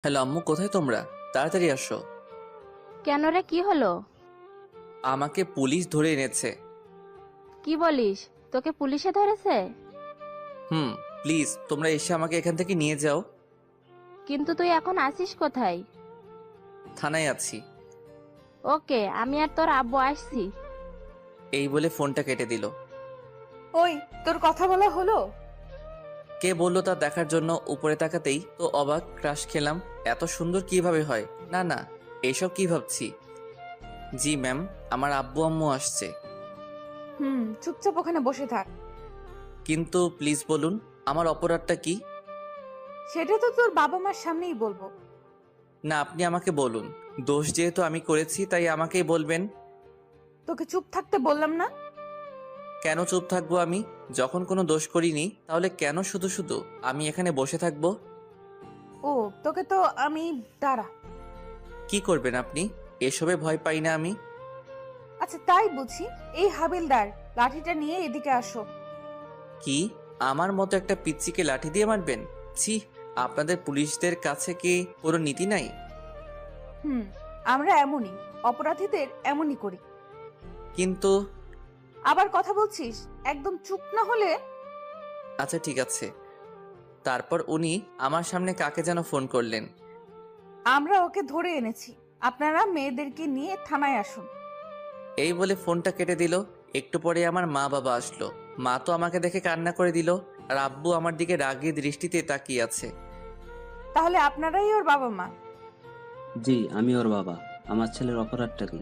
Hello আম্মু, কোথায় তোমরা? তাড়াতাড়ি আসো। কেন রে, কি হলো? আমাকে পুলিশ ধরে এনেছে। কি বলিস? তোকে পুলিশে ধরেছে? হুম। প্লিজ তোমরা এসে আমাকে এখান থেকে নিয়ে যাও। কিন্তু তুই এখন আছিস কোথায়? থানায় আছি। ওকে, আমি আর তোর আব্বু আসছি। এই বলে ফোনটা কেটে দিল। ওই, তোর কথা বলা হলো? কে বললো তা দেখার জন্য উপরে তাকাতেই তো অবাক ক্রাশ খেলাম। এত সুন্দর কিভাবে হয়? না না, এইসব কি ভাবছি। জি ম্যাম, আমার আব্বু আম্মু আসছে। চুপচাপ ওখানে বসে থাক। কিন্তু প্লিজ বলুন, আমার অপরাধটা কি? সেটা তো তোর বাবা মার সামনেই বলবো। না, আপনি আমাকে বলুন। দোষ যেহেতু আমি করেছি তাই আমাকেই বলবেন। তোকে চুপ থাকতে বললাম না? কেন চুপ থাকবো আমি? যখন কোনো দোষ করিনি তাহলে কেন শুধু শুধু আমি এখানে বসে থাকবো? ও, তোকে তো আমি দাঁড়া। কি করবেন আপনি? এসবে ভয় পাই না আমি। আচ্ছা, তাই বুঝি। এই হাবিলদার, লাঠিটা নিয়ে এদিকে আসো। কি? আমার মতো একটা পিচ্চিকে লাঠি দিয়ে মারবেন? ছি! আপনাদের পুলিশদের কাছে কি কোনো নীতি নাই? হুম, আমরা এমনই, অপরাধীদের এমনই করি। কিন্তু আবার কথা বলছিস? একদম চুপ না হলে। আচ্ছা ঠিক আছে। তারপর উনি আমার সামনে কাকে যেন ফোন করলেন। আমরা ওকে ধরে এনেছি, আপনারা মেয়েদেরকে নিয়ে থানায় আসুন। এই বলে ফোনটা কেটে দিল। একটু পরে আমার মা বাবা আসলো। মা তো আমাকে দেখে কান্না করে দিল, আর আব্বু আমার দিকে রাগী দৃষ্টিতে তাকিয়ে আছে। তাহলে আপনারাই ওর বাবা মা? জি, আমি ওর বাবা। আমার ছেলের অপরাধটা কি?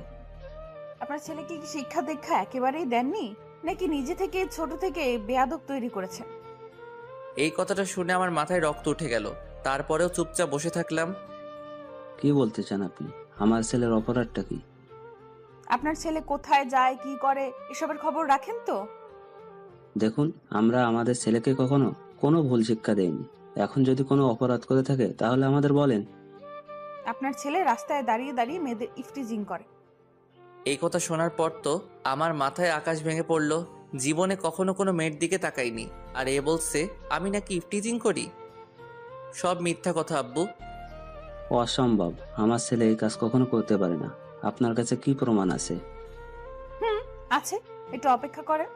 আপনার ছেলেকে কি শিক্ষা দীক্ষা একেবারেই দেননি, নাকি নিজে থেকে ছোট থেকে বেয়াদব তৈরি করেছেন? এই কথাটা শুনে আমার মাথায় রক্ত উঠে গেল। তারপরেও চুপচাপ বসে থাকলাম। কি বলতে চান আপনি? আমার ছেলের অপরাধটা কি? আপনার ছেলে কোথায় যায়, কি করে, এসবের খবর রাখেন তো? দেখুন, আমরা আমাদের ছেলেকে কখনো কোনো ভুল শিক্ষা দেইনি। এখন যদি কোনো অপরাধ করে থাকে তাহলে আমাদের বলেন। আপনার ছেলে রাস্তায় দাঁড়িয়ে দাঁড়িয়ে মেয়েদের ইফটিজিং করে। এই কথা শোনার পর তো আমার মাথায় আকাশ ভেঙে পড়ল। জীবনে কখনো কোনো মেয়ের দিকে তাকাইনি, আর এ বলছে আমি নাকি ইফটিজিং করি। সব মিথ্যা কথা আব্বু। অসম্ভব, আমার ছেলে এই কাজ কখনো করতে পারে না। আপনার কাছে কি প্রমাণ আছে? হুম, আছে। একটু অপেক্ষা করেন।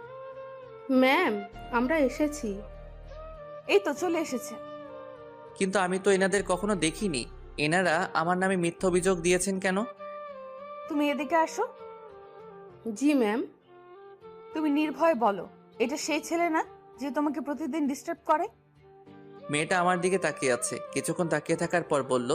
ম্যাম, আমরা এসেছি। এই তো চলে এসেছে। কিন্তু আমি তো এনাদের কখনো দেখিনি। এনারা আমার নামে মিথ্যা অভিযোগ দিয়েছেন কেন? তুমি এদিকে আসো। জি ম্যাম। তুমি নির্ভয় বলো, এটা সেই ছেলে না যে তোমাকে প্রতিদিন ডিস্টার্ব করে? মেয়েটা আমার দিকে তাকিয়ে আছে। কিছুক্ষণ তাকিয়ে থাকার পর বলল,